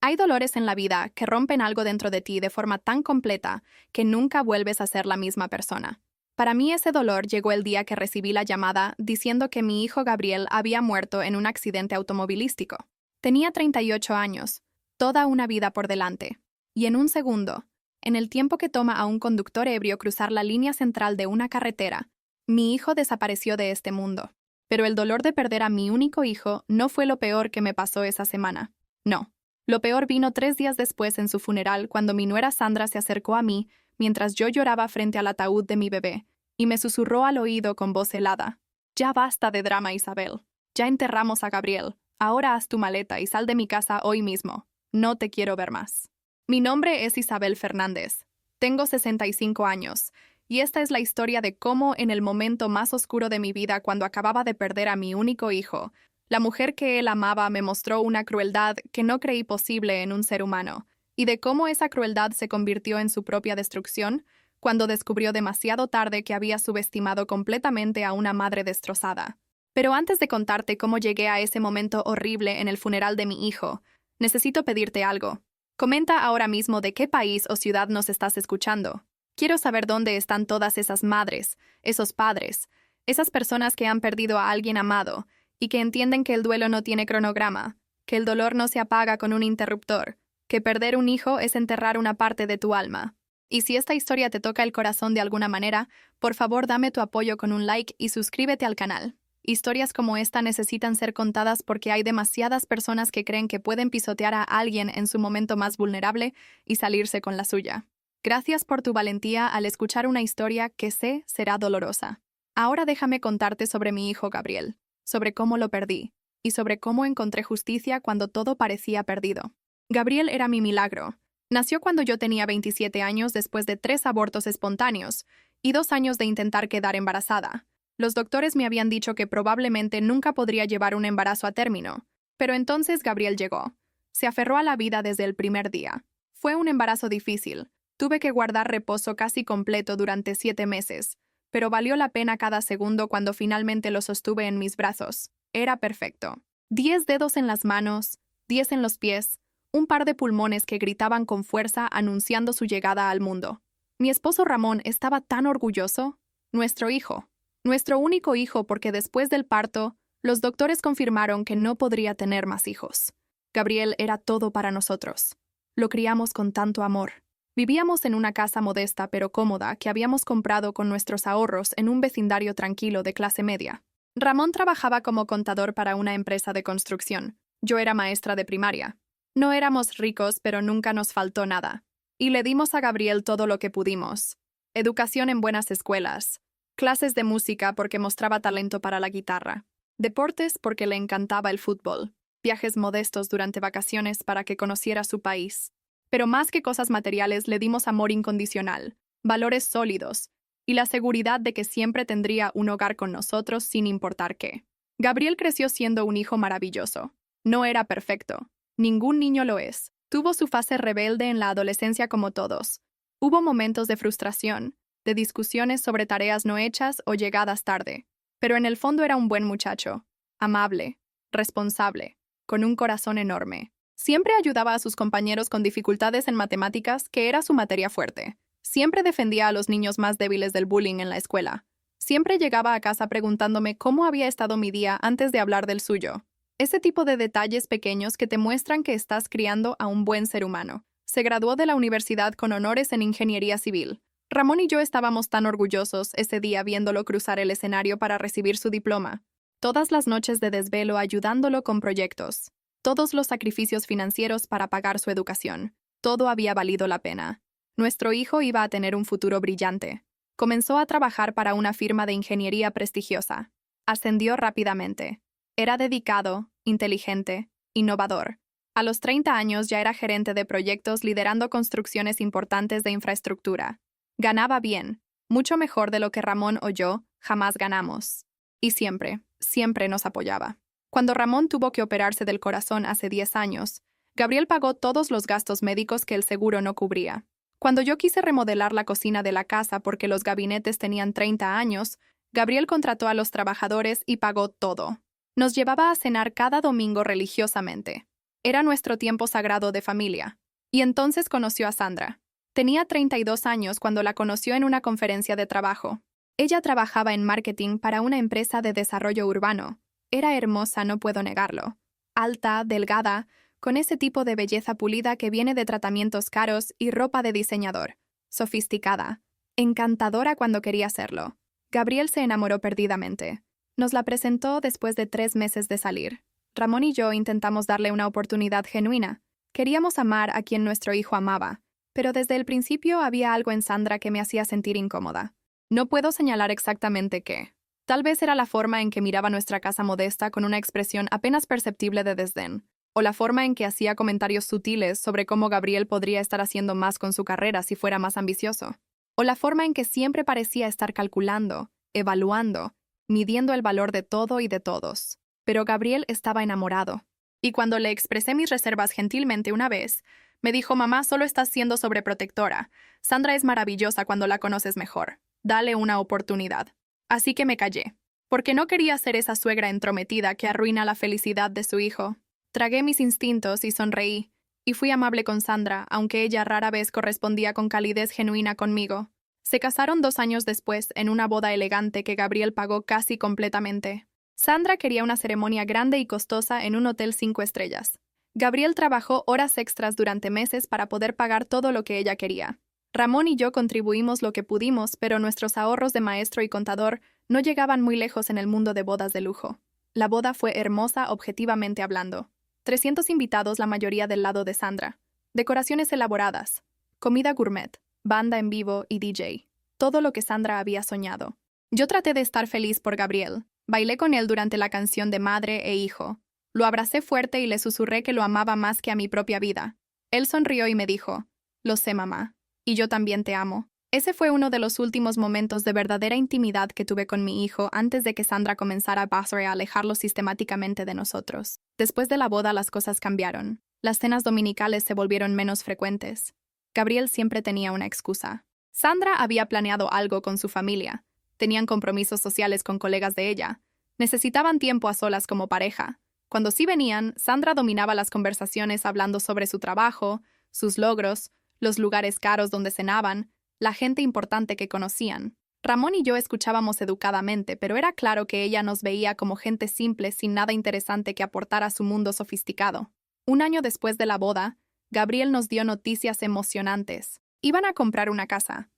Hay dolores en la vida que rompen algo dentro de ti de forma tan completa que nunca vuelves a ser la misma persona. Para mí ese dolor llegó el día que recibí la llamada diciendo que mi hijo Gabriel había muerto en un accidente automovilístico. Tenía 38 años, toda una vida por delante. Y en un segundo, en el tiempo que toma a un conductor ebrio cruzar la línea central de una carretera, mi hijo desapareció de este mundo. Pero el dolor de perder a mi único hijo no fue lo peor que me pasó esa semana. No. Lo peor vino 3 días después en su funeral cuando mi nuera Sandra se acercó a mí mientras yo lloraba frente al ataúd de mi bebé y me susurró al oído con voz helada: «Ya basta de drama, Isabel. Ya enterramos a Gabriel. Ahora haz tu maleta y sal de mi casa hoy mismo. No te quiero ver más». Mi nombre es Isabel Fernández. Tengo 65 años y esta es la historia de cómo en el momento más oscuro de mi vida, cuando acababa de perder a mi único hijo, la mujer que él amaba me mostró una crueldad que no creí posible en un ser humano, y de cómo esa crueldad se convirtió en su propia destrucción cuando descubrió demasiado tarde que había subestimado completamente a una madre destrozada. Pero antes de contarte cómo llegué a ese momento horrible en el funeral de mi hijo, necesito pedirte algo. Comenta ahora mismo de qué país o ciudad nos estás escuchando. Quiero saber dónde están todas esas madres, esos padres, esas personas que han perdido a alguien amado y que entienden que el duelo no tiene cronograma, que el dolor no se apaga con un interruptor, que perder un hijo es enterrar una parte de tu alma. Y si esta historia te toca el corazón de alguna manera, por favor dame tu apoyo con un like y suscríbete al canal. Historias como esta necesitan ser contadas porque hay demasiadas personas que creen que pueden pisotear a alguien en su momento más vulnerable y salirse con la suya. Gracias por tu valentía al escuchar una historia que sé será dolorosa. Ahora déjame contarte sobre mi hijo Gabriel, sobre cómo lo perdí, y sobre cómo encontré justicia cuando todo parecía perdido. Gabriel era mi milagro. Nació cuando yo tenía 27 años después de 3 abortos espontáneos y 2 años de intentar quedar embarazada. Los doctores me habían dicho que probablemente nunca podría llevar un embarazo a término, pero entonces Gabriel llegó. Se aferró a la vida desde el primer día. Fue un embarazo difícil. Tuve que guardar reposo casi completo durante 7 meses, pero valió la pena cada segundo cuando finalmente lo sostuve en mis brazos. Era perfecto. 10 dedos en las manos, 10 en los pies, un par de pulmones que gritaban con fuerza anunciando su llegada al mundo. Mi esposo Ramón estaba tan orgulloso. Nuestro hijo. Nuestro único hijo, porque después del parto, los doctores confirmaron que no podría tener más hijos. Gabriel era todo para nosotros. Lo criamos con tanto amor. Vivíamos en una casa modesta pero cómoda que habíamos comprado con nuestros ahorros en un vecindario tranquilo de clase media. Ramón trabajaba como contador para una empresa de construcción. Yo era maestra de primaria. No éramos ricos, pero nunca nos faltó nada. Y le dimos a Gabriel todo lo que pudimos. Educación en buenas escuelas. Clases de música porque mostraba talento para la guitarra. Deportes porque le encantaba el fútbol. Viajes modestos durante vacaciones para que conociera su país. Pero más que cosas materiales le dimos amor incondicional, valores sólidos y la seguridad de que siempre tendría un hogar con nosotros sin importar qué. Gabriel creció siendo un hijo maravilloso. No era perfecto. Ningún niño lo es. Tuvo su fase rebelde en la adolescencia como todos. Hubo momentos de frustración, de discusiones sobre tareas no hechas o llegadas tarde. Pero en el fondo era un buen muchacho, amable, responsable, con un corazón enorme. Siempre ayudaba a sus compañeros con dificultades en matemáticas, que era su materia fuerte. Siempre defendía a los niños más débiles del bullying en la escuela. Siempre llegaba a casa preguntándome cómo había estado mi día antes de hablar del suyo. Ese tipo de detalles pequeños que te muestran que estás criando a un buen ser humano. Se graduó de la universidad con honores en ingeniería civil. Ramón y yo estábamos tan orgullosos ese día viéndolo cruzar el escenario para recibir su diploma. Todas las noches de desvelo ayudándolo con proyectos. Todos los sacrificios financieros para pagar su educación. Todo había valido la pena. Nuestro hijo iba a tener un futuro brillante. Comenzó a trabajar para una firma de ingeniería prestigiosa. Ascendió rápidamente. Era dedicado, inteligente, innovador. A los 30 años ya era gerente de proyectos liderando construcciones importantes de infraestructura. Ganaba bien, mucho mejor de lo que Ramón o yo jamás ganamos. Y siempre, siempre nos apoyaba. Cuando Ramón tuvo que operarse del corazón hace 10 años, Gabriel pagó todos los gastos médicos que el seguro no cubría. Cuando yo quise remodelar la cocina de la casa porque los gabinetes tenían 30 años, Gabriel contrató a los trabajadores y pagó todo. Nos llevaba a cenar cada domingo religiosamente. Era nuestro tiempo sagrado de familia. Y entonces conoció a Sandra. Tenía 32 años cuando la conoció en una conferencia de trabajo. Ella trabajaba en marketing para una empresa de desarrollo urbano. Era hermosa, no puedo negarlo. Alta, delgada, con ese tipo de belleza pulida que viene de tratamientos caros y ropa de diseñador. Sofisticada. Encantadora cuando quería serlo. Gabriel se enamoró perdidamente. Nos la presentó después de 3 meses de salir. Ramón y yo intentamos darle una oportunidad genuina. Queríamos amar a quien nuestro hijo amaba, pero desde el principio había algo en Sandra que me hacía sentir incómoda. No puedo señalar exactamente qué. Tal vez era la forma en que miraba nuestra casa modesta con una expresión apenas perceptible de desdén, o la forma en que hacía comentarios sutiles sobre cómo Gabriel podría estar haciendo más con su carrera si fuera más ambicioso, o la forma en que siempre parecía estar calculando, evaluando, midiendo el valor de todo y de todos. Pero Gabriel estaba enamorado. Y cuando le expresé mis reservas gentilmente una vez, me dijo: «Mamá, solo estás siendo sobreprotectora. Sandra es maravillosa cuando la conoces mejor. Dale una oportunidad». Así que me callé, porque no quería ser esa suegra entrometida que arruina la felicidad de su hijo. Tragué mis instintos y sonreí, y fui amable con Sandra, aunque ella rara vez correspondía con calidez genuina conmigo. Se casaron 2 años después en una boda elegante que Gabriel pagó casi completamente. Sandra quería una ceremonia grande y costosa en un hotel 5 estrellas. Gabriel trabajó horas extras durante meses para poder pagar todo lo que ella quería. Ramón y yo contribuimos lo que pudimos, pero nuestros ahorros de maestro y contador no llegaban muy lejos en el mundo de bodas de lujo. La boda fue hermosa objetivamente hablando. 300 invitados, la mayoría del lado de Sandra. Decoraciones elaboradas. Comida gourmet. Banda en vivo y DJ. Todo lo que Sandra había soñado. Yo traté de estar feliz por Gabriel. Bailé con él durante la canción de madre e hijo. Lo abracé fuerte y le susurré que lo amaba más que a mi propia vida. Él sonrió y me dijo: «Lo sé, mamá. Y yo también te amo». Ese fue uno de los últimos momentos de verdadera intimidad que tuve con mi hijo antes de que Sandra comenzara a alejarlo sistemáticamente de nosotros. Después de la boda las cosas cambiaron. Las cenas dominicales se volvieron menos frecuentes. Gabriel siempre tenía una excusa. Sandra había planeado algo con su familia. Tenían compromisos sociales con colegas de ella. Necesitaban tiempo a solas como pareja. Cuando sí venían, Sandra dominaba las conversaciones hablando sobre su trabajo, sus logros, los lugares caros donde cenaban, la gente importante que conocían. Ramón y yo escuchábamos educadamente, pero era claro que ella nos veía como gente simple sin nada interesante que aportar a su mundo sofisticado. Un año después de la boda, Gabriel nos dio noticias emocionantes. Iban a comprar una casa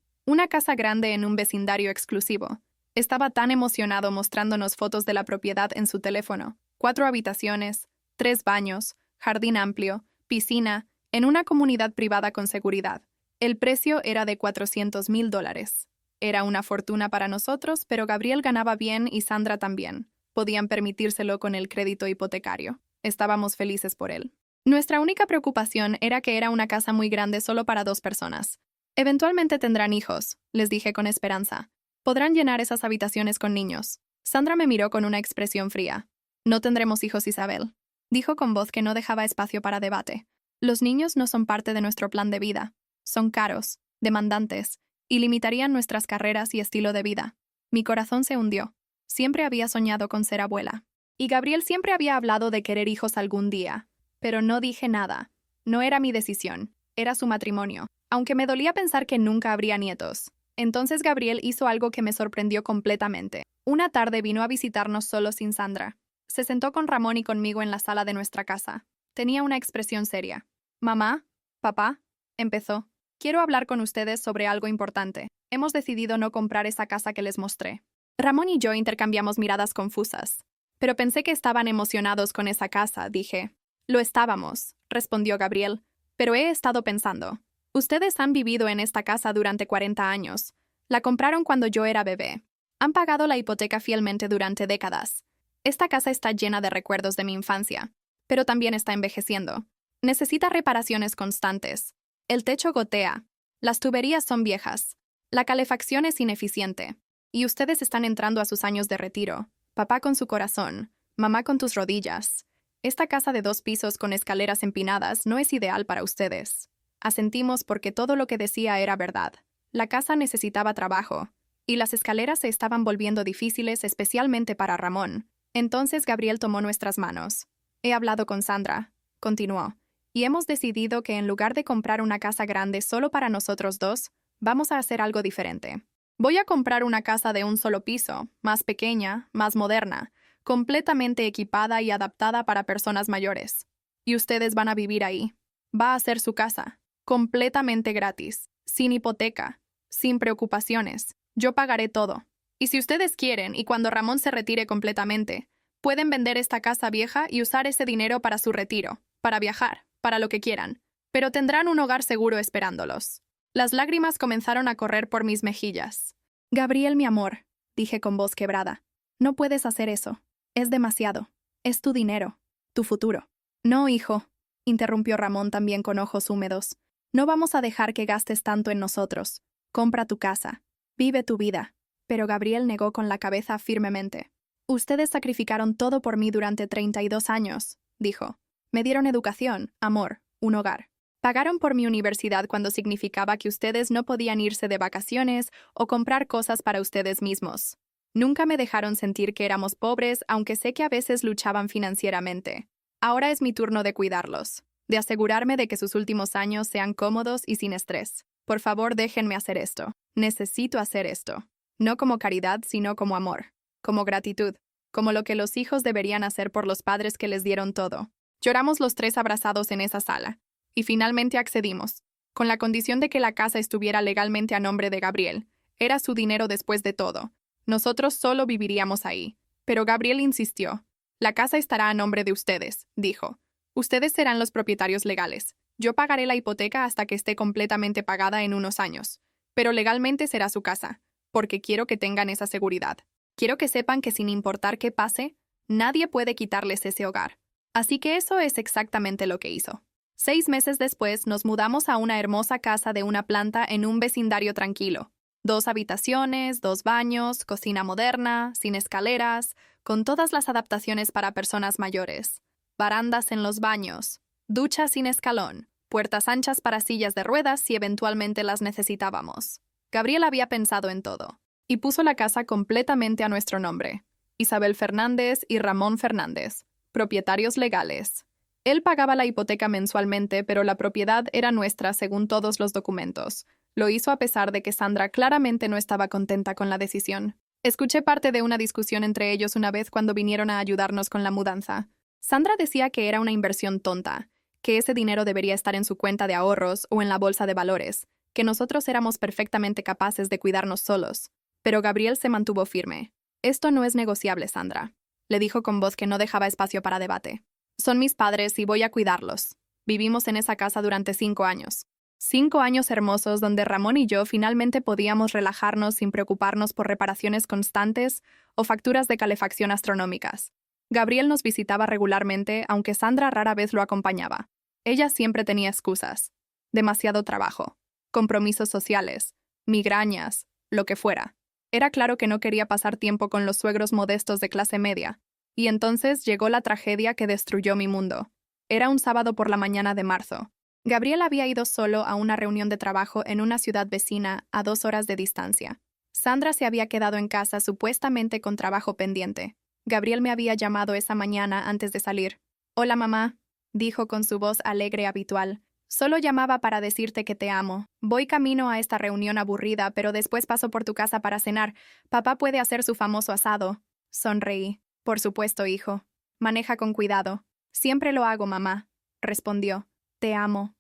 grande en un vecindario exclusivo. Estaba tan emocionado mostrándonos fotos de la propiedad en su teléfono. 4 habitaciones, 3 baños, jardín amplio, piscina, en una comunidad privada con seguridad. El precio era de $400,000. Era una fortuna para nosotros, pero Gabriel ganaba bien y Sandra también. Podían permitírselo con el crédito hipotecario. Estábamos felices por él. Nuestra única preocupación era que era una casa muy grande solo para 2 personas. «Eventualmente tendrán hijos», les dije con esperanza. «Podrán llenar esas habitaciones con niños». Sandra me miró con una expresión fría. «No tendremos hijos, Isabel», dijo con voz que no dejaba espacio para debate. «Los niños no son parte de nuestro plan de vida. Son caros, demandantes, y limitarían nuestras carreras y estilo de vida». Mi corazón se hundió. Siempre había soñado con ser abuela. Y Gabriel siempre había hablado de querer hijos algún día. Pero no dije nada. No era mi decisión. Era su matrimonio. Aunque me dolía pensar que nunca habría nietos. Entonces Gabriel hizo algo que me sorprendió completamente. Una tarde vino a visitarnos solo sin Sandra. Se sentó con Ramón y conmigo en la sala de nuestra casa. Tenía una expresión seria. «Mamá, papá», empezó. «Quiero hablar con ustedes sobre algo importante. Hemos decidido no comprar esa casa que les mostré». Ramón y yo intercambiamos miradas confusas. «Pero pensé que estaban emocionados con esa casa», dije. «Lo estábamos», respondió Gabriel. «Pero he estado pensando. Ustedes han vivido en esta casa durante 40 años. La compraron cuando yo era bebé. Han pagado la hipoteca fielmente durante décadas. Esta casa está llena de recuerdos de mi infancia, pero también está envejeciendo. Necesita reparaciones constantes. El techo gotea. Las tuberías son viejas. La calefacción es ineficiente. Y ustedes están entrando a sus años de retiro. Papá con su corazón, mamá con tus rodillas. Esta casa de 2 pisos con escaleras empinadas no es ideal para ustedes». Asentimos porque todo lo que decía era verdad. La casa necesitaba trabajo, y las escaleras se estaban volviendo difíciles especialmente para Ramón. Entonces Gabriel tomó nuestras manos. «He hablado con Sandra», continuó, y hemos decidido que en lugar de comprar una casa grande solo para nosotros dos, vamos a hacer algo diferente. Voy a comprar una casa de un solo piso, más pequeña, más moderna, completamente equipada y adaptada para personas mayores. Y ustedes van a vivir ahí. Va a ser su casa, completamente gratis, sin hipoteca, sin preocupaciones. Yo pagaré todo. Y si ustedes quieren, y cuando Ramón se retire completamente, pueden vender esta casa vieja y usar ese dinero para su retiro, para viajar, para lo que quieran. Pero tendrán un hogar seguro esperándolos. Las lágrimas comenzaron a correr por mis mejillas. Gabriel, mi amor, dije con voz quebrada, no puedes hacer eso. Es demasiado. Es tu dinero, tu futuro. No, hijo, interrumpió Ramón también con ojos húmedos. No vamos a dejar que gastes tanto en nosotros. Compra tu casa. Vive tu vida. Pero Gabriel negó con la cabeza firmemente. Ustedes sacrificaron todo por mí durante 32 años, dijo. Me dieron educación, amor, un hogar. Pagaron por mi universidad cuando significaba que ustedes no podían irse de vacaciones o comprar cosas para ustedes mismos. Nunca me dejaron sentir que éramos pobres, aunque sé que a veces luchaban financieramente. Ahora es mi turno de cuidarlos, de asegurarme de que sus últimos años sean cómodos y sin estrés. Por favor, déjenme hacer esto. Necesito hacer esto. No como caridad, sino como amor, como gratitud, como lo que los hijos deberían hacer por los padres que les dieron todo. Lloramos los tres abrazados en esa sala. Y finalmente accedimos, con la condición de que la casa estuviera legalmente a nombre de Gabriel. Era su dinero después de todo. Nosotros solo viviríamos ahí. Pero Gabriel insistió. La casa estará a nombre de ustedes, dijo. Ustedes serán los propietarios legales. Yo pagaré la hipoteca hasta que esté completamente pagada en unos años. Pero legalmente será su casa, porque quiero que tengan esa seguridad. Quiero que sepan que sin importar qué pase, nadie puede quitarles ese hogar. Así que eso es exactamente lo que hizo. 6 meses después nos mudamos a una hermosa casa de una planta en un vecindario tranquilo. 2 habitaciones, 2 baños, cocina moderna, sin escaleras, con todas las adaptaciones para personas mayores. Barandas en los baños, ducha sin escalón, puertas anchas para sillas de ruedas si eventualmente las necesitábamos. Gabriel había pensado en todo, y puso la casa completamente a nuestro nombre. Isabel Fernández y Ramón Fernández, propietarios legales. Él pagaba la hipoteca mensualmente, pero la propiedad era nuestra según todos los documentos. Lo hizo a pesar de que Sandra claramente no estaba contenta con la decisión. Escuché parte de una discusión entre ellos una vez cuando vinieron a ayudarnos con la mudanza. Sandra decía que era una inversión tonta, que ese dinero debería estar en su cuenta de ahorros o en la bolsa de valores, que nosotros éramos perfectamente capaces de cuidarnos solos. Pero Gabriel se mantuvo firme. Esto no es negociable, Sandra, le dijo con voz que no dejaba espacio para debate. Son mis padres y voy a cuidarlos. Vivimos en esa casa durante 5 años. 5 años hermosos donde Ramón y yo finalmente podíamos relajarnos sin preocuparnos por reparaciones constantes o facturas de calefacción astronómicas. Gabriel nos visitaba regularmente, aunque Sandra rara vez lo acompañaba. Ella siempre tenía excusas. Demasiado trabajo, compromisos sociales, migrañas, lo que fuera. Era claro que no quería pasar tiempo con los suegros modestos de clase media. Y entonces llegó la tragedia que destruyó mi mundo. Era un sábado por la mañana de marzo. Gabriel había ido solo a una reunión de trabajo en una ciudad vecina a 2 horas de distancia. Sandra se había quedado en casa supuestamente con trabajo pendiente. Gabriel me había llamado esa mañana antes de salir. «Hola, mamá», dijo con su voz alegre habitual. «Solo llamaba para decirte que te amo. Voy camino a esta reunión aburrida, pero después paso por tu casa para cenar. Papá puede hacer su famoso asado». Sonreí. «Por supuesto, hijo. Maneja con cuidado». «Siempre lo hago, mamá», respondió. Te amo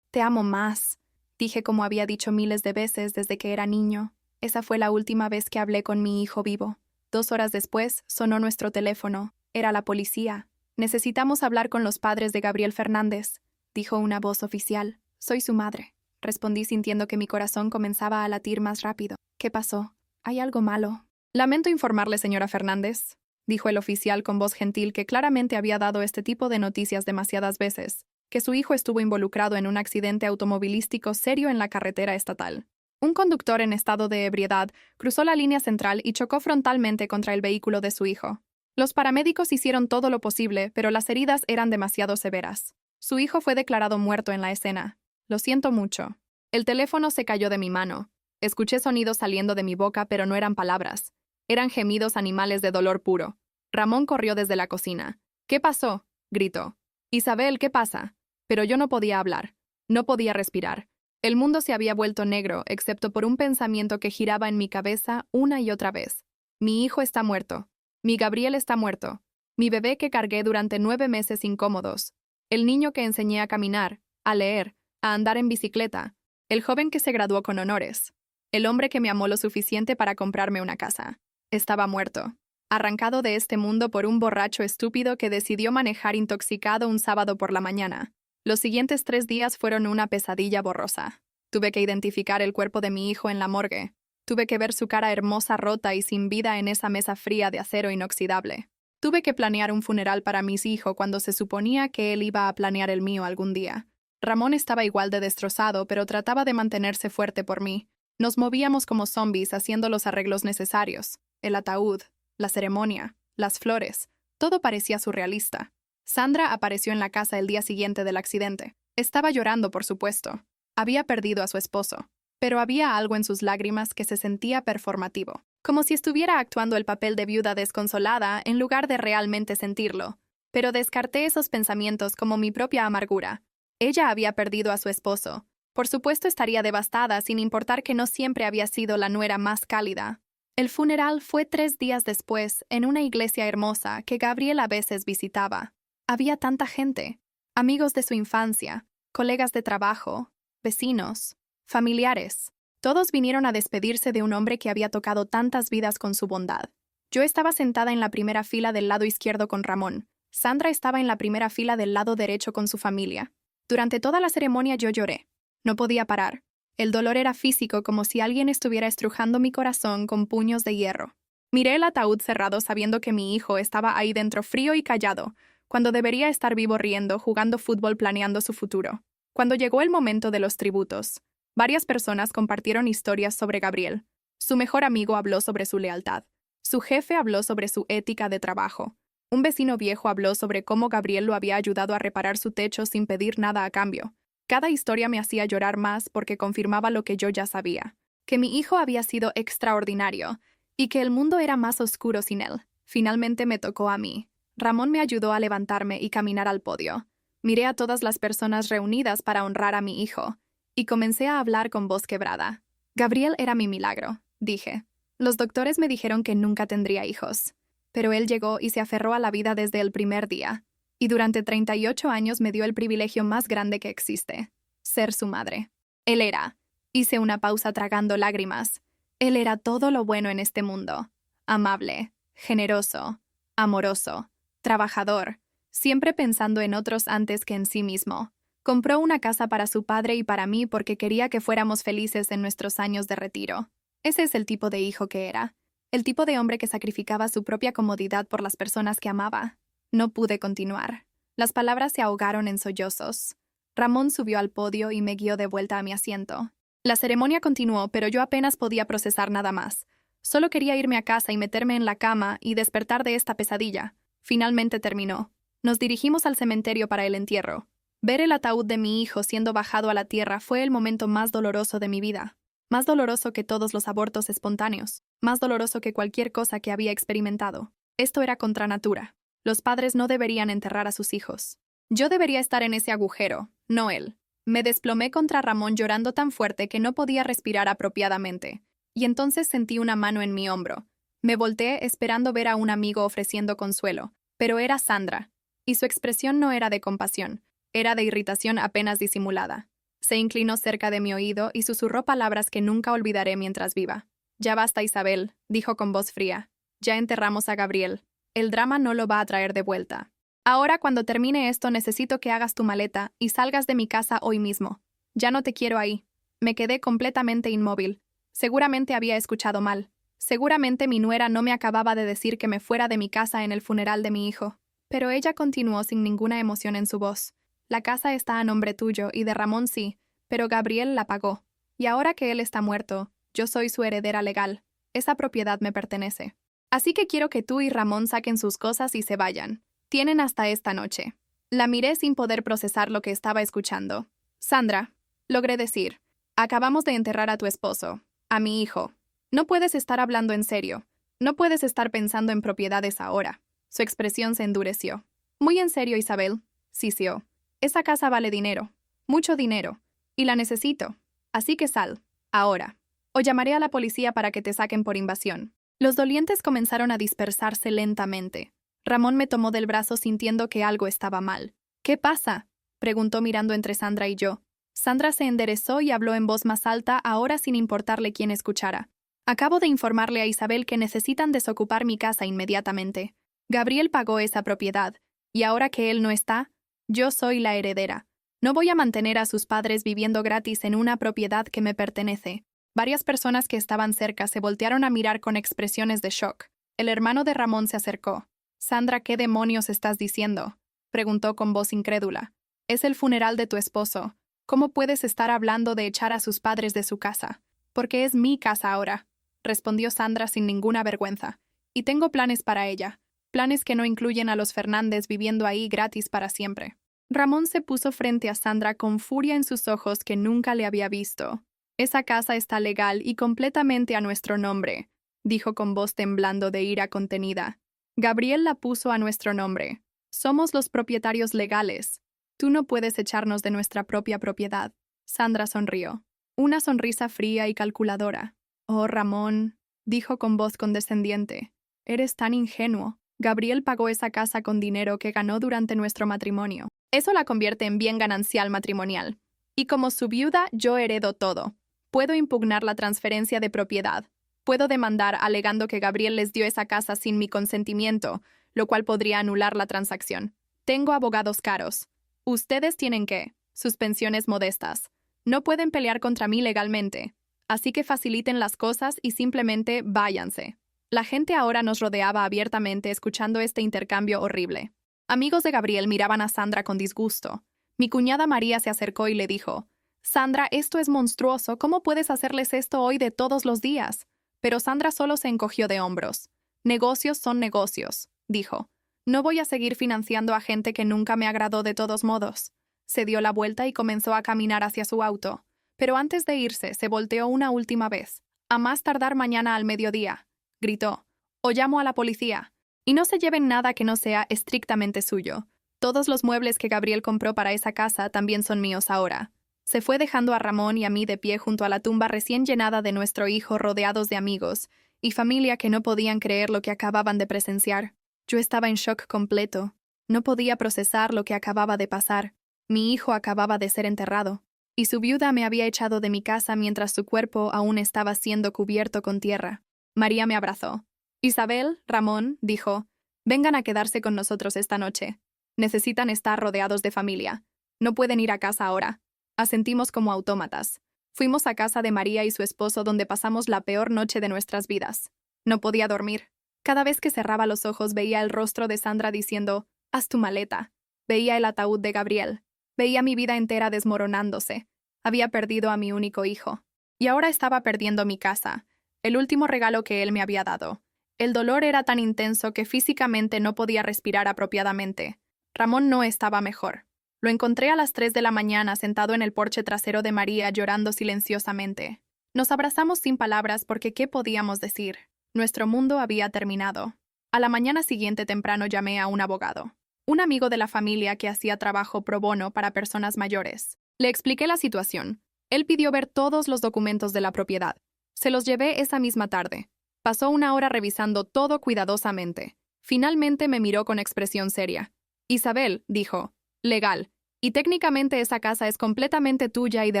más», dije como había dicho miles de veces desde que era niño. Esa fue la última vez que hablé con mi hijo vivo. 2 horas después sonó nuestro teléfono. Era la policía. «Necesitamos hablar con los padres de Gabriel Fernández», dijo una voz oficial. «Soy su madre», respondí sintiendo que mi corazón comenzaba a latir más rápido. «¿Qué pasó? ¿Hay algo malo?» «Lamento informarle, señora Fernández», dijo el oficial con voz gentil que claramente había dado este tipo de noticias demasiadas veces, que su hijo estuvo involucrado en un accidente automovilístico serio en la carretera estatal. Un conductor en estado de ebriedad cruzó la línea central y chocó frontalmente contra el vehículo de su hijo. Los paramédicos hicieron todo lo posible, pero las heridas eran demasiado severas. Su hijo fue declarado muerto en la escena. «Lo siento mucho». El teléfono se cayó de mi mano. Escuché sonidos saliendo de mi boca, pero no eran palabras. Eran gemidos animales de dolor puro. Ramón corrió desde la cocina. «¿Qué pasó?», gritó. «Isabel, ¿qué pasa?». Pero yo no podía hablar, no podía respirar. El mundo se había vuelto negro, excepto por un pensamiento que giraba en mi cabeza una y otra vez. Mi hijo está muerto. Mi Gabriel está muerto. Mi bebé que cargué durante 9 meses incómodos. El niño que enseñé a caminar, a leer, a andar en bicicleta. El joven que se graduó con honores. El hombre que me amó lo suficiente para comprarme una casa. Estaba muerto. Arrancado de este mundo por un borracho estúpido que decidió manejar intoxicado un sábado por la mañana. Los siguientes 3 días fueron una pesadilla borrosa. Tuve que identificar el cuerpo de mi hijo en la morgue. Tuve que ver su cara hermosa rota y sin vida en esa mesa fría de acero inoxidable. Tuve que planear un funeral para mis hijos cuando se suponía que él iba a planear el mío algún día. Ramón estaba igual de destrozado, pero trataba de mantenerse fuerte por mí. Nos movíamos como zombies haciendo los arreglos necesarios. El ataúd, la ceremonia, las flores. Todo parecía surrealista. Sandra apareció en la casa el día siguiente del accidente. Estaba llorando, por supuesto. Había perdido a su esposo. Pero había algo en sus lágrimas que se sentía performativo, como si estuviera actuando el papel de viuda desconsolada en lugar de realmente sentirlo. Pero descarté esos pensamientos como mi propia amargura. Ella había perdido a su esposo. Por supuesto estaría devastada sin importar que no siempre había sido la nuera más cálida. El funeral fue 3 días después, en una iglesia hermosa que Gabriel a veces visitaba. Había tanta gente, amigos de su infancia, colegas de trabajo, vecinos, familiares. Todos vinieron a despedirse de un hombre que había tocado tantas vidas con su bondad. Yo estaba sentada en la primera fila del lado izquierdo con Ramón. Sandra estaba en la primera fila del lado derecho con su familia. Durante toda la ceremonia yo lloré. No podía parar. El dolor era físico, como si alguien estuviera estrujando mi corazón con puños de hierro. Miré el ataúd cerrado sabiendo que mi hijo estaba ahí dentro frío y callado, cuando debería estar vivo riendo, jugando fútbol, planeando su futuro. Cuando llegó el momento de los tributos, varias personas compartieron historias sobre Gabriel. Su mejor amigo habló sobre su lealtad. Su jefe habló sobre su ética de trabajo. Un vecino viejo habló sobre cómo Gabriel lo había ayudado a reparar su techo sin pedir nada a cambio. Cada historia me hacía llorar más porque confirmaba lo que yo ya sabía, que mi hijo había sido extraordinario y que el mundo era más oscuro sin él. Finalmente me tocó a mí. Ramón me ayudó a levantarme y caminar al podio. Miré a todas las personas reunidas para honrar a mi hijo, y comencé a hablar con voz quebrada. Gabriel era mi milagro, dije. Los doctores me dijeron que nunca tendría hijos, pero él llegó y se aferró a la vida desde el primer día, y durante 38 años me dio el privilegio más grande que existe, ser su madre. Él era. Hice una pausa tragando lágrimas. Él era todo lo bueno en este mundo. Amable, generoso, amoroso, trabajador, siempre pensando en otros antes que en sí mismo. Compró una casa para su padre y para mí porque quería que fuéramos felices en nuestros años de retiro. Ese es el tipo de hijo que era. El tipo de hombre que sacrificaba su propia comodidad por las personas que amaba. No pude continuar. Las palabras se ahogaron en sollozos. Ramón subió al podio y me guió de vuelta a mi asiento. La ceremonia continuó, pero yo apenas podía procesar nada más. Solo quería irme a casa y meterme en la cama y despertar de esta pesadilla. Finalmente terminó. Nos dirigimos al cementerio para el entierro. Ver el ataúd de mi hijo siendo bajado a la tierra fue el momento más doloroso de mi vida. Más doloroso que todos los abortos espontáneos. Más doloroso que cualquier cosa que había experimentado. Esto era contra natura. Los padres no deberían enterrar a sus hijos. Yo debería estar en ese agujero, no él. Me desplomé contra Ramón llorando tan fuerte que no podía respirar apropiadamente. Y entonces sentí una mano en mi hombro. Me volteé esperando ver a un amigo ofreciendo consuelo, pero era Sandra. Y su expresión no era de compasión, era de irritación apenas disimulada. Se inclinó cerca de mi oído y susurró palabras que nunca olvidaré mientras viva. «Ya basta, Isabel», dijo con voz fría. «Ya enterramos a Gabriel. El drama no lo va a traer de vuelta. Ahora, cuando termine esto, necesito que hagas tu maleta y salgas de mi casa hoy mismo. Ya no te quiero ahí». Me quedé completamente inmóvil. Seguramente había escuchado mal. Seguramente mi nuera no me acababa de decir que me fuera de mi casa en el funeral de mi hijo. Pero ella continuó sin ninguna emoción en su voz. «La casa está a nombre tuyo y de Ramón sí, pero Gabriel la pagó. Y ahora que él está muerto, yo soy su heredera legal. Esa propiedad me pertenece. Así que quiero que tú y Ramón saquen sus cosas y se vayan. Tienen hasta esta noche». La miré sin poder procesar lo que estaba escuchando. «Sandra», logré decir, «acabamos de enterrar a tu esposo, a mi hijo. No puedes estar hablando en serio. No puedes estar pensando en propiedades ahora». Su expresión se endureció. «Muy en serio, Isabel», sisió. Esa casa vale dinero, mucho dinero, y la necesito. Así que sal, ahora. O llamaré a la policía para que te saquen por invasión. Los dolientes comenzaron a dispersarse lentamente. Ramón me tomó del brazo sintiendo que algo estaba mal. ¿Qué pasa?, preguntó mirando entre Sandra y yo. Sandra se enderezó y habló en voz más alta, ahora sin importarle quién escuchara. Acabo de informarle a Isabel que necesitan desocupar mi casa inmediatamente. Gabriel pagó esa propiedad, y ahora que él no está, yo soy la heredera. No voy a mantener a sus padres viviendo gratis en una propiedad que me pertenece. Varias personas que estaban cerca se voltearon a mirar con expresiones de shock. El hermano de Ramón se acercó. Sandra, ¿qué demonios estás diciendo?, preguntó con voz incrédula. Es el funeral de tu esposo. ¿Cómo puedes estar hablando de echar a sus padres de su casa? Porque es mi casa ahora, respondió Sandra sin ninguna vergüenza. Y tengo planes para ella. Planes que no incluyen a los Fernández viviendo ahí gratis para siempre. Ramón se puso frente a Sandra con furia en sus ojos que nunca le había visto. Esa casa está legal y completamente a nuestro nombre, dijo con voz temblando de ira contenida. Gabriel la puso a nuestro nombre. Somos los propietarios legales. Tú no puedes echarnos de nuestra propia propiedad. Sandra sonrió. Una sonrisa fría y calculadora. Oh, Ramón, dijo con voz condescendiente. Eres tan ingenuo. Gabriel pagó esa casa con dinero que ganó durante nuestro matrimonio. Eso la convierte en bien ganancial matrimonial. Y como su viuda, yo heredo todo. Puedo impugnar la transferencia de propiedad. Puedo demandar alegando que Gabriel les dio esa casa sin mi consentimiento, lo cual podría anular la transacción. Tengo abogados caros. Ustedes tienen sus pensiones modestas. No pueden pelear contra mí legalmente. Así que faciliten las cosas y simplemente váyanse. La gente ahora nos rodeaba abiertamente escuchando este intercambio horrible. Amigos de Gabriel miraban a Sandra con disgusto. Mi cuñada María se acercó y le dijo, Sandra, esto es monstruoso, ¿cómo puedes hacerles esto hoy de todos los días? Pero Sandra solo se encogió de hombros. Negocios son negocios, dijo. No voy a seguir financiando a gente que nunca me agradó de todos modos. Se dio la vuelta y comenzó a caminar hacia su auto. Pero antes de irse, se volteó una última vez. A más tardar mañana al mediodía, gritó. O llamo a la policía. Y no se lleven nada que no sea estrictamente suyo. Todos los muebles que Gabriel compró para esa casa también son míos ahora. Se fue dejando a Ramón y a mí de pie junto a la tumba recién llenada de nuestro hijo, rodeados de amigos y familia que no podían creer lo que acababan de presenciar. Yo estaba en shock completo. No podía procesar lo que acababa de pasar. Mi hijo acababa de ser enterrado, y su viuda me había echado de mi casa mientras su cuerpo aún estaba siendo cubierto con tierra. María me abrazó. Isabel, Ramón, dijo, vengan a quedarse con nosotros esta noche. Necesitan estar rodeados de familia. No pueden ir a casa ahora. Asentimos como autómatas. Fuimos a casa de María y su esposo donde pasamos la peor noche de nuestras vidas. No podía dormir. Cada vez que cerraba los ojos veía el rostro de Sandra diciendo, haz tu maleta. Veía el ataúd de Gabriel. Veía mi vida entera desmoronándose. Había perdido a mi único hijo. Y ahora estaba perdiendo mi casa, el último regalo que él me había dado. El dolor era tan intenso que físicamente no podía respirar apropiadamente. Ramón no estaba mejor. Lo encontré a las 3 de la mañana sentado en el porche trasero de María llorando silenciosamente. Nos abrazamos sin palabras porque ¿qué podíamos decir? Nuestro mundo había terminado. A la mañana siguiente temprano llamé a un abogado, un amigo de la familia que hacía trabajo pro bono para personas mayores. Le expliqué la situación. Él pidió ver todos los documentos de la propiedad. Se los llevé esa misma tarde. Pasó una hora revisando todo cuidadosamente. Finalmente me miró con expresión seria. Isabel, dijo, legal. Y técnicamente esa casa es completamente tuya y de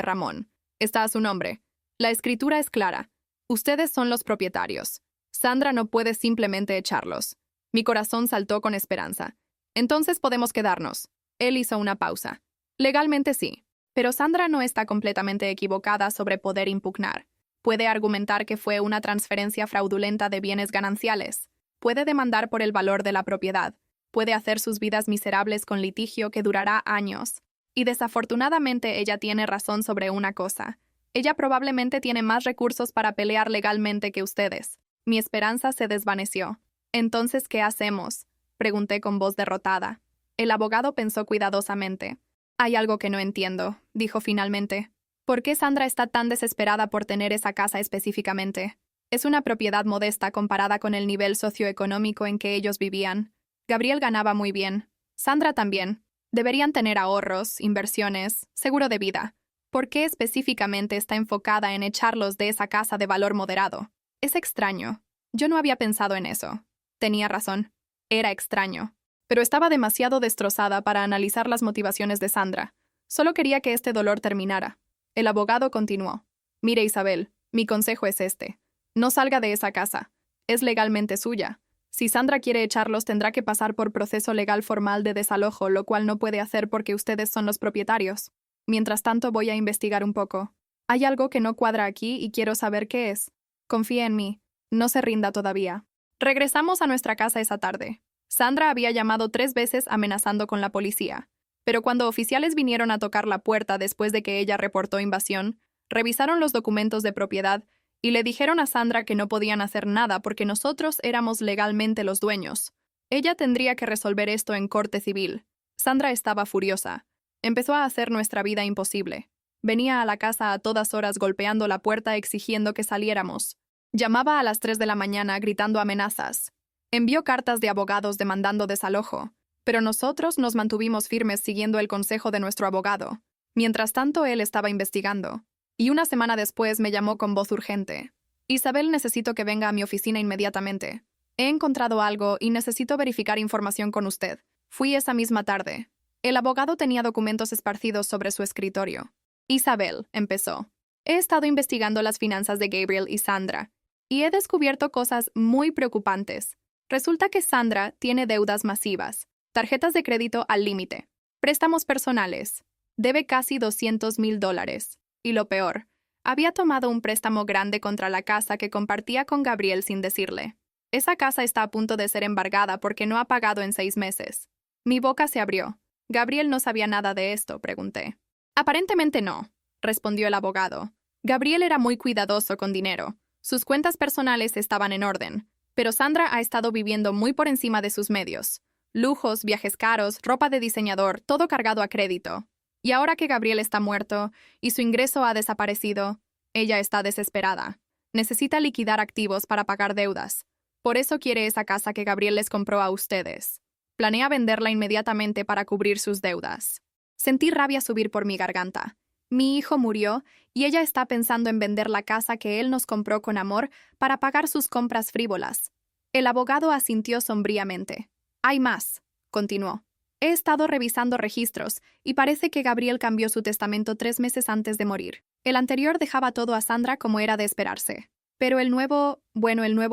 Ramón. Está a su nombre. La escritura es clara. Ustedes son los propietarios. Sandra no puede simplemente echarlos. Mi corazón saltó con esperanza. Entonces podemos quedarnos. Él hizo una pausa. Legalmente sí. Pero Sandra no está completamente equivocada sobre poder impugnar. Puede argumentar que fue una transferencia fraudulenta de bienes gananciales. Puede demandar por el valor de la propiedad. Puede hacer sus vidas miserables con litigio que durará años. Y desafortunadamente ella tiene razón sobre una cosa. Ella probablemente tiene más recursos para pelear legalmente que ustedes. Mi esperanza se desvaneció. Entonces, ¿qué hacemos?, pregunté con voz derrotada. El abogado pensó cuidadosamente. Hay algo que no entiendo, dijo finalmente. ¿Por qué Sandra está tan desesperada por tener esa casa específicamente? Es una propiedad modesta comparada con el nivel socioeconómico en que ellos vivían. Gabriel ganaba muy bien. Sandra también. Deberían tener ahorros, inversiones, seguro de vida. ¿Por qué específicamente está enfocada en echarlos de esa casa de valor moderado? Es extraño. Yo no había pensado en eso. Tenía razón. Era extraño. Pero estaba demasiado destrozada para analizar las motivaciones de Sandra. Solo quería que este dolor terminara. El abogado continuó. Mire, Isabel, mi consejo es este. No salga de esa casa. Es legalmente suya. Si Sandra quiere echarlos, tendrá que pasar por proceso legal formal de desalojo, lo cual no puede hacer porque ustedes son los propietarios. Mientras tanto, voy a investigar un poco. Hay algo que no cuadra aquí y quiero saber qué es. Confíe en mí. No se rinda todavía. Regresamos a nuestra casa esa tarde. Sandra había llamado 3 veces amenazando con la policía. Pero cuando oficiales vinieron a tocar la puerta después de que ella reportó invasión, revisaron los documentos de propiedad y le dijeron a Sandra que no podían hacer nada porque nosotros éramos legalmente los dueños. Ella tendría que resolver esto en corte civil. Sandra estaba furiosa. Empezó a hacer nuestra vida imposible. Venía a la casa a todas horas golpeando la puerta exigiendo que saliéramos. Llamaba a las 3 de la mañana gritando amenazas. Envió cartas de abogados demandando desalojo, pero nosotros nos mantuvimos firmes siguiendo el consejo de nuestro abogado. Mientras tanto, él estaba investigando. Y una semana después me llamó con voz urgente. Isabel, necesito que venga a mi oficina inmediatamente. He encontrado algo y necesito verificar información con usted. Fui esa misma tarde. El abogado tenía documentos esparcidos sobre su escritorio. Isabel, empezó. He estado investigando las finanzas de Gabriel y Sandra, y he descubierto cosas muy preocupantes. Resulta que Sandra tiene deudas masivas, tarjetas de crédito al límite, préstamos personales, debe casi $200,000. Y lo peor, había tomado un préstamo grande contra la casa que compartía con Gabriel sin decirle. Esa casa está a punto de ser embargada porque no ha pagado en 6 meses. Mi boca se abrió. ¿Gabriel no sabía nada de esto?, pregunté. Aparentemente no, respondió el abogado. Gabriel era muy cuidadoso con dinero. Sus cuentas personales estaban en orden, pero Sandra ha estado viviendo muy por encima de sus medios. Lujos, viajes caros, ropa de diseñador, todo cargado a crédito. Y ahora que Gabriel está muerto y su ingreso ha desaparecido, ella está desesperada. Necesita liquidar activos para pagar deudas. Por eso quiere esa casa que Gabriel les compró a ustedes. Planea venderla inmediatamente para cubrir sus deudas. Sentí rabia subir por mi garganta. Mi hijo murió y ella está pensando en vender la casa que él nos compró con amor para pagar sus compras frívolas. El abogado asintió sombríamente. Hay más, continuó. He estado revisando registros y parece que Gabriel cambió su testamento 3 meses antes de morir. El anterior dejaba todo a Sandra como era de esperarse. Pero el nuevo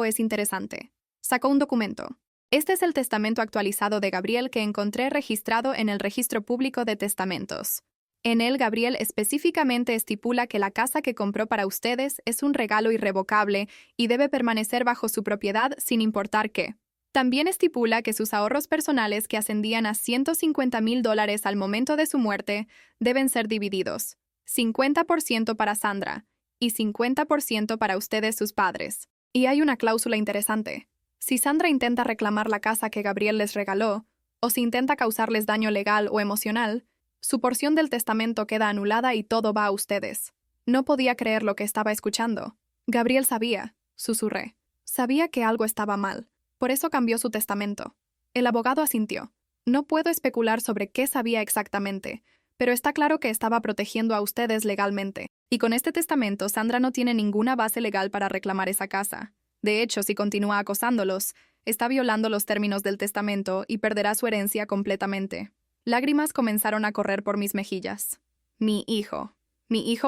es interesante. Sacó un documento. Este es el testamento actualizado de Gabriel que encontré registrado en el Registro Público de Testamentos. En él, Gabriel específicamente estipula que la casa que compró para ustedes es un regalo irrevocable y debe permanecer bajo su propiedad sin importar qué. También estipula que sus ahorros personales, que ascendían a $150,000 al momento de su muerte, deben ser divididos. 50% para Sandra y 50% para ustedes, sus padres. Y hay una cláusula interesante. Si Sandra intenta reclamar la casa que Gabriel les regaló, o si intenta causarles daño legal o emocional, su porción del testamento queda anulada y todo va a ustedes. No podía creer lo que estaba escuchando. Gabriel sabía, susurré. Sabía que algo estaba mal. Por eso cambió su testamento. El abogado asintió. No puedo especular sobre qué sabía exactamente, pero está claro que estaba protegiendo a ustedes legalmente. Y con este testamento, Sandra no tiene ninguna base legal para reclamar esa casa. De hecho, si continúa acosándolos, está violando los términos del testamento y perderá su herencia completamente. Lágrimas comenzaron a correr por mis mejillas. Mi hijo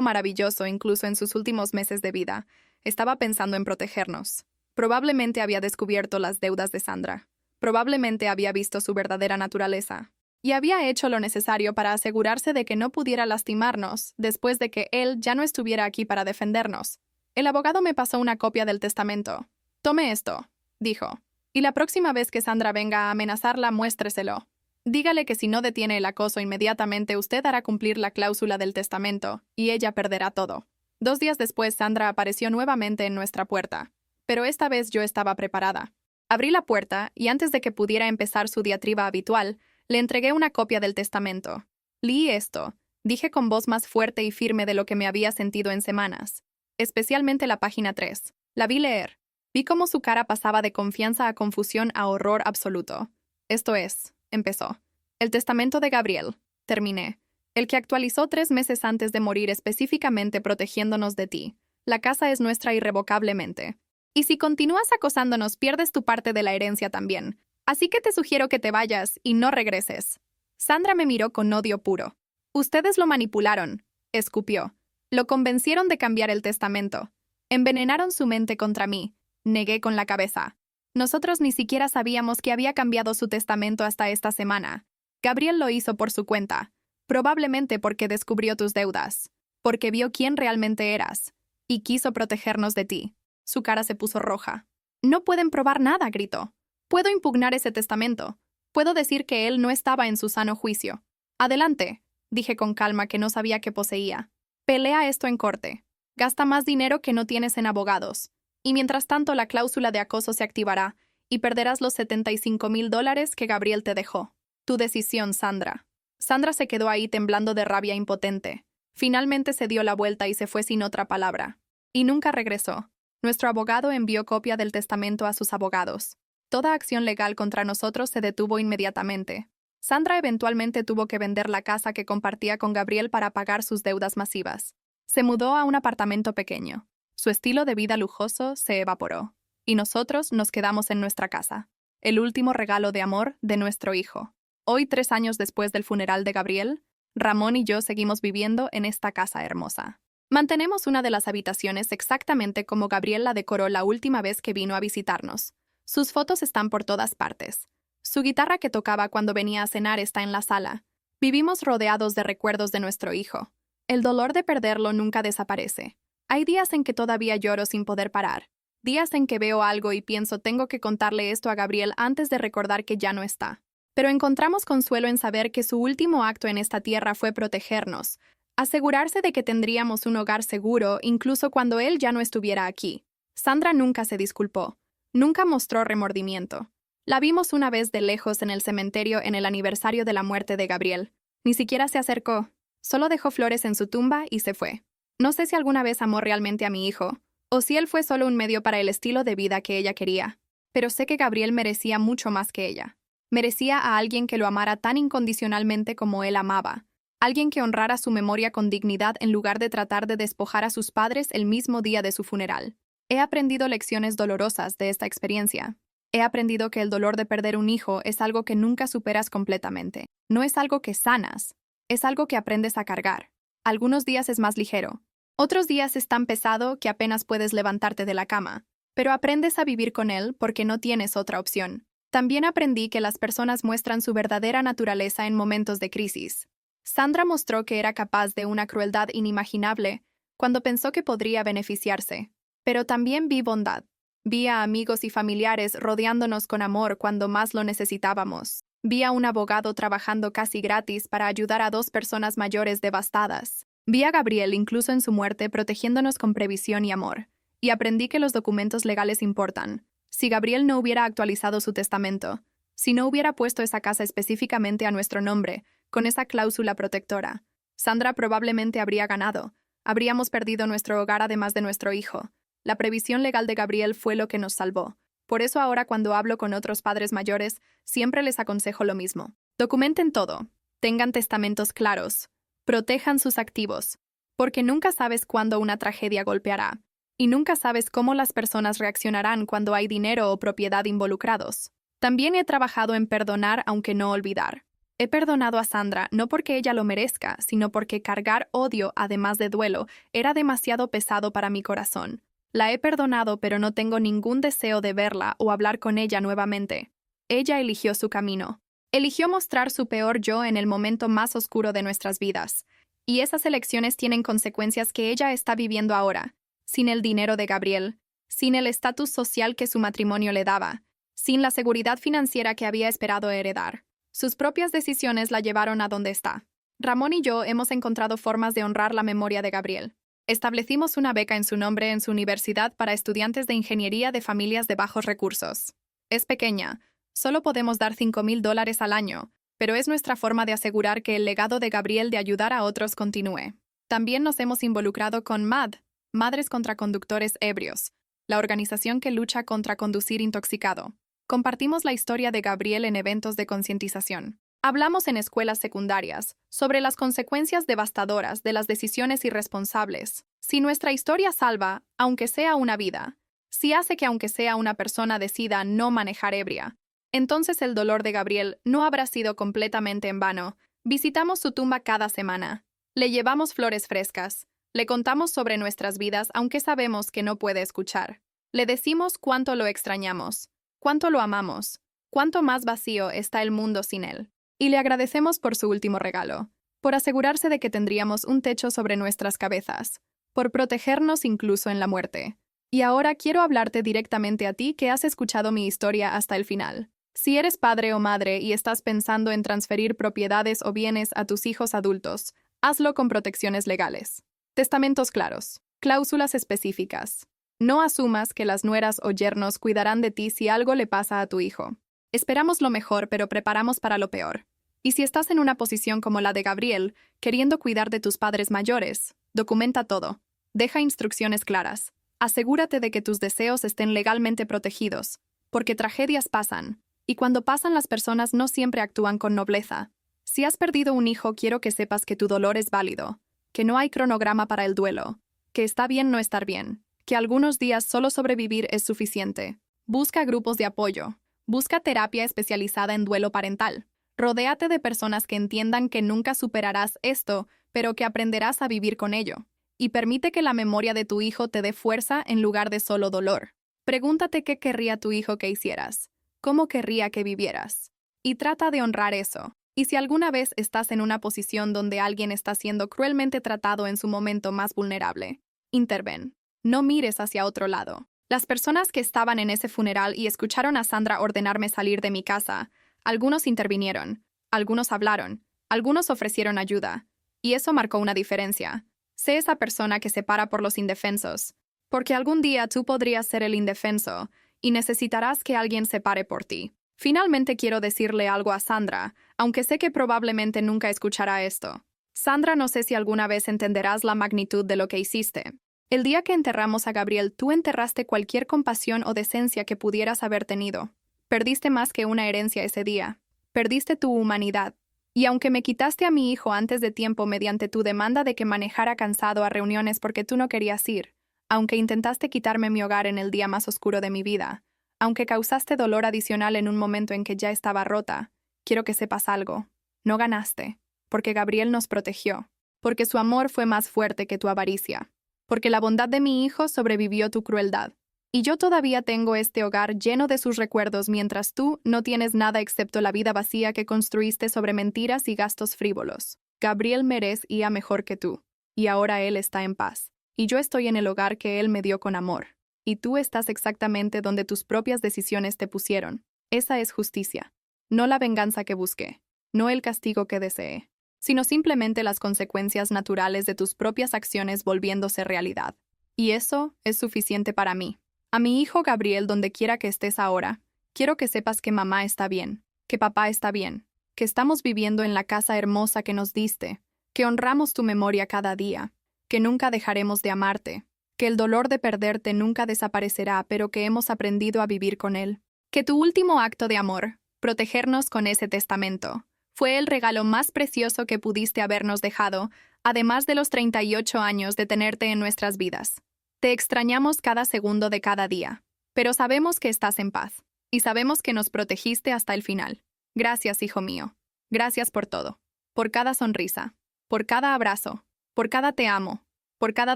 maravilloso, incluso en sus últimos meses de vida, estaba pensando en protegernos. Probablemente había descubierto las deudas de Sandra. Probablemente había visto su verdadera naturaleza. Y había hecho lo necesario para asegurarse de que no pudiera lastimarnos después de que él ya no estuviera aquí para defendernos. El abogado me pasó una copia del testamento. «Tome esto», dijo. «Y la próxima vez que Sandra venga a amenazarla, muéstreselo. Dígale que si no detiene el acoso inmediatamente, usted hará cumplir la cláusula del testamento, y ella perderá todo». 2 días después, Sandra apareció nuevamente en nuestra puerta. Pero esta vez yo estaba preparada. Abrí la puerta y antes de que pudiera empezar su diatriba habitual, le entregué una copia del testamento. «Leí esto», dije con voz más fuerte y firme de lo que me había sentido en semanas. Especialmente la página 3. La vi leer. Vi cómo su cara pasaba de confianza a confusión a horror absoluto. «Esto es», empezó. El testamento de Gabriel. Terminé. El que actualizó 3 meses antes de morir específicamente protegiéndonos de ti. La casa es nuestra irrevocablemente. Y si continúas acosándonos, pierdes tu parte de la herencia también. Así que te sugiero que te vayas y no regreses. Sandra me miró con odio puro. Ustedes lo manipularon, escupió. Lo convencieron de cambiar el testamento. Envenenaron su mente contra mí. Negué con la cabeza. Nosotros ni siquiera sabíamos que había cambiado su testamento hasta esta semana. Gabriel lo hizo por su cuenta. Probablemente porque descubrió tus deudas. Porque vio quién realmente eras. Y quiso protegernos de ti. Su cara se puso roja. No pueden probar nada, gritó. Puedo impugnar ese testamento. Puedo decir que él no estaba en su sano juicio. Adelante, dije con calma que no sabía qué poseía. Pelea esto en corte. Gasta más dinero que no tienes en abogados. Y mientras tanto la cláusula de acoso se activará y perderás los $75,000 que Gabriel te dejó. Tu decisión, Sandra. Sandra se quedó ahí temblando de rabia impotente. Finalmente se dio la vuelta y se fue sin otra palabra. Y nunca regresó. Nuestro abogado envió copia del testamento a sus abogados. Toda acción legal contra nosotros se detuvo inmediatamente. Sandra eventualmente tuvo que vender la casa que compartía con Gabriel para pagar sus deudas masivas. Se mudó a un apartamento pequeño. Su estilo de vida lujoso se evaporó. Y nosotros nos quedamos en nuestra casa. El último regalo de amor de nuestro hijo. Hoy, 3 años después del funeral de Gabriel, Ramón y yo seguimos viviendo en esta casa hermosa. Mantenemos una de las habitaciones exactamente como Gabriel la decoró la última vez que vino a visitarnos. Sus fotos están por todas partes. Su guitarra que tocaba cuando venía a cenar está en la sala. Vivimos rodeados de recuerdos de nuestro hijo. El dolor de perderlo nunca desaparece. Hay días en que todavía lloro sin poder parar. Días en que veo algo y pienso tengo que contarle esto a Gabriel antes de recordar que ya no está. Pero encontramos consuelo en saber que su último acto en esta tierra fue protegernos, asegurarse de que tendríamos un hogar seguro incluso cuando él ya no estuviera aquí. Sandra nunca se disculpó. Nunca mostró remordimiento. La vimos una vez de lejos en el cementerio en el aniversario de la muerte de Gabriel. Ni siquiera se acercó. Solo dejó flores en su tumba y se fue. No sé si alguna vez amó realmente a mi hijo, o si él fue solo un medio para el estilo de vida que ella quería. Pero sé que Gabriel merecía mucho más que ella. Merecía a alguien que lo amara tan incondicionalmente como él amaba. Alguien que honrara su memoria con dignidad en lugar de tratar de despojar a sus padres el mismo día de su funeral. He aprendido lecciones dolorosas de esta experiencia. He aprendido que el dolor de perder un hijo es algo que nunca superas completamente. No es algo que sanas, es algo que aprendes a cargar. Algunos días es más ligero. Otros días es tan pesado que apenas puedes levantarte de la cama. Pero aprendes a vivir con él porque no tienes otra opción. También aprendí que las personas muestran su verdadera naturaleza en momentos de crisis. Sandra mostró que era capaz de una crueldad inimaginable cuando pensó que podría beneficiarse. Pero también vi bondad. Vi a amigos y familiares rodeándonos con amor cuando más lo necesitábamos. Vi a un abogado trabajando casi gratis para ayudar a 2 personas mayores devastadas. Vi a Gabriel incluso en su muerte protegiéndonos con previsión y amor. Y aprendí que los documentos legales importan. Si Gabriel no hubiera actualizado su testamento, si no hubiera puesto esa casa específicamente a nuestro nombre, con esa cláusula protectora, Sandra probablemente habría ganado. Habríamos perdido nuestro hogar además de nuestro hijo. La previsión legal de Gabriel fue lo que nos salvó. Por eso ahora cuando hablo con otros padres mayores, siempre les aconsejo lo mismo. Documenten todo. Tengan testamentos claros. Protejan sus activos. Porque nunca sabes cuándo una tragedia golpeará. Y nunca sabes cómo las personas reaccionarán cuando hay dinero o propiedad involucrados. También he trabajado en perdonar aunque no olvidar. He perdonado a Sandra no porque ella lo merezca, sino porque cargar odio, además de duelo, era demasiado pesado para mi corazón. La he perdonado, pero no tengo ningún deseo de verla o hablar con ella nuevamente. Ella eligió su camino. Eligió mostrar su peor yo en el momento más oscuro de nuestras vidas. Y esas elecciones tienen consecuencias que ella está viviendo ahora. Sin el dinero de Gabriel, sin el estatus social que su matrimonio le daba, sin la seguridad financiera que había esperado heredar. Sus propias decisiones la llevaron a donde está. Ramón y yo hemos encontrado formas de honrar la memoria de Gabriel. Establecimos una beca en su nombre en su universidad para estudiantes de ingeniería de familias de bajos recursos. Es pequeña, solo podemos dar $5,000 al año, pero es nuestra forma de asegurar que el legado de Gabriel de ayudar a otros continúe. También nos hemos involucrado con MAD, Madres contra Conductores Ebrios, la organización que lucha contra conducir intoxicado. Compartimos la historia de Gabriel en eventos de concientización. Hablamos en escuelas secundarias sobre las consecuencias devastadoras de las decisiones irresponsables. Si nuestra historia salva, aunque sea una vida, si hace que aunque sea una persona decida no manejar ebria, entonces el dolor de Gabriel no habrá sido completamente en vano. Visitamos su tumba cada semana. Le llevamos flores frescas. Le contamos sobre nuestras vidas aunque sabemos que no puede escuchar. Le decimos cuánto lo extrañamos, cuánto lo amamos, cuánto más vacío está el mundo sin él. Y le agradecemos por su último regalo, por asegurarse de que tendríamos un techo sobre nuestras cabezas, por protegernos incluso en la muerte. Y ahora quiero hablarte directamente a ti que has escuchado mi historia hasta el final. Si eres padre o madre y estás pensando en transferir propiedades o bienes a tus hijos adultos, hazlo con protecciones legales. Testamentos claros. Cláusulas específicas. No asumas que las nueras o yernos cuidarán de ti si algo le pasa a tu hijo. Esperamos lo mejor, pero preparamos para lo peor. Y si estás en una posición como la de Gabriel, queriendo cuidar de tus padres mayores, documenta todo. Deja instrucciones claras. Asegúrate de que tus deseos estén legalmente protegidos, porque tragedias pasan, y cuando pasan las personas no siempre actúan con nobleza. Si has perdido un hijo, quiero que sepas que tu dolor es válido, que no hay cronograma para el duelo, que está bien no estar bien, que algunos días solo sobrevivir es suficiente. Busca grupos de apoyo. Busca terapia especializada en duelo parental. Rodéate de personas que entiendan que nunca superarás esto, pero que aprenderás a vivir con ello. Y permite que la memoria de tu hijo te dé fuerza en lugar de solo dolor. Pregúntate qué querría tu hijo que hicieras, cómo querría que vivieras. Y trata de honrar eso. Y si alguna vez estás en una posición donde alguien está siendo cruelmente tratado en su momento más vulnerable, interven. No mires hacia otro lado. Las personas que estaban en ese funeral y escucharon a Sandra ordenarme salir de mi casa, algunos intervinieron, algunos hablaron, algunos ofrecieron ayuda, y eso marcó una diferencia. Sé esa persona que se para por los indefensos, porque algún día tú podrías ser el indefenso y necesitarás que alguien se pare por ti. Finalmente quiero decirle algo a Sandra, aunque sé que probablemente nunca escuchará esto. Sandra, no sé si alguna vez entenderás la magnitud de lo que hiciste. El día que enterramos a Gabriel, tú enterraste cualquier compasión o decencia que pudieras haber tenido. Perdiste más que una herencia ese día. Perdiste tu humanidad. Y aunque me quitaste a mi hijo antes de tiempo mediante tu demanda de que manejara cansado a reuniones porque tú no querías ir, aunque intentaste quitarme mi hogar en el día más oscuro de mi vida, aunque causaste dolor adicional en un momento en que ya estaba rota, quiero que sepas algo. No ganaste, porque Gabriel nos protegió, porque su amor fue más fuerte que tu avaricia. Porque la bondad de mi hijo sobrevivió tu crueldad. Y yo todavía tengo este hogar lleno de sus recuerdos mientras tú no tienes nada excepto la vida vacía que construiste sobre mentiras y gastos frívolos. Gabriel merecía mejor que tú, y ahora él está en paz. Y yo estoy en el hogar que él me dio con amor. Y tú estás exactamente donde tus propias decisiones te pusieron. Esa es justicia. No la venganza que busqué, no el castigo que deseé, sino simplemente las consecuencias naturales de tus propias acciones volviéndose realidad. Y eso es suficiente para mí. A mi hijo Gabriel, donde quiera que estés ahora, quiero que sepas que mamá está bien, que papá está bien, que estamos viviendo en la casa hermosa que nos diste, que honramos tu memoria cada día, que nunca dejaremos de amarte, que el dolor de perderte nunca desaparecerá, pero que hemos aprendido a vivir con él. Que tu último acto de amor, protegernos con ese testamento, fue el regalo más precioso que pudiste habernos dejado, además de los 38 años de tenerte en nuestras vidas. Te extrañamos cada segundo de cada día, pero sabemos que estás en paz, y sabemos que nos protegiste hasta el final. Gracias, hijo mío. Gracias por todo. Por cada sonrisa, por cada abrazo, por cada te amo, por cada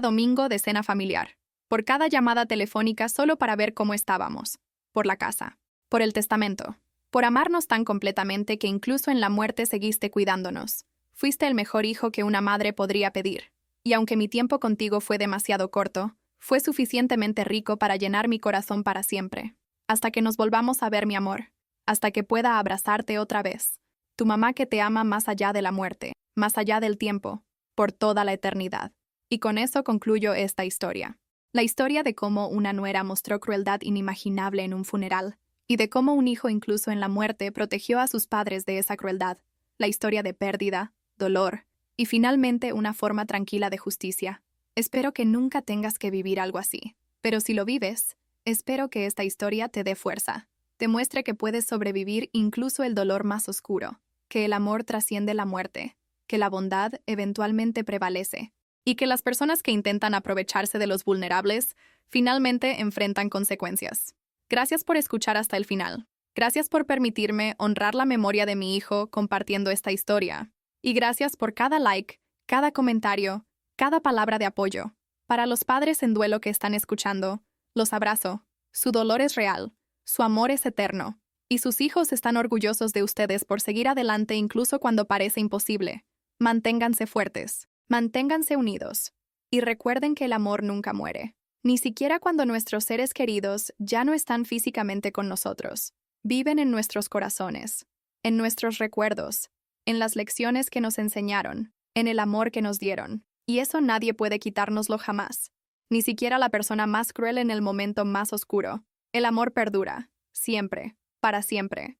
domingo de cena familiar, por cada llamada telefónica solo para ver cómo estábamos, por la casa, por el testamento. Por amarnos tan completamente que incluso en la muerte seguiste cuidándonos. Fuiste el mejor hijo que una madre podría pedir. Y aunque mi tiempo contigo fue demasiado corto, fue suficientemente rico para llenar mi corazón para siempre. Hasta que nos volvamos a ver, mi amor. Hasta que pueda abrazarte otra vez. Tu mamá que te ama más allá de la muerte, más allá del tiempo, por toda la eternidad. Y con eso concluyo esta historia. La historia de cómo una nuera mostró crueldad inimaginable en un funeral, y de cómo un hijo incluso en la muerte protegió a sus padres de esa crueldad. La historia de pérdida, dolor, y finalmente una forma tranquila de justicia. Espero que nunca tengas que vivir algo así, pero si lo vives, espero que esta historia te dé fuerza, te muestre que puedes sobrevivir incluso el dolor más oscuro, que el amor trasciende la muerte, que la bondad eventualmente prevalece, y que las personas que intentan aprovecharse de los vulnerables finalmente enfrentan consecuencias. Gracias por escuchar hasta el final. Gracias por permitirme honrar la memoria de mi hijo compartiendo esta historia. Y gracias por cada like, cada comentario, cada palabra de apoyo. Para los padres en duelo que están escuchando, los abrazo. Su dolor es real, su amor es eterno, y sus hijos están orgullosos de ustedes por seguir adelante incluso cuando parece imposible. Manténganse fuertes, manténganse unidos, y recuerden que el amor nunca muere, ni siquiera cuando nuestros seres queridos ya no están físicamente con nosotros. Viven en nuestros corazones, en nuestros recuerdos, en las lecciones que nos enseñaron, en el amor que nos dieron, y eso nadie puede quitárnoslo jamás, ni siquiera la persona más cruel en el momento más oscuro. El amor perdura, siempre, para siempre.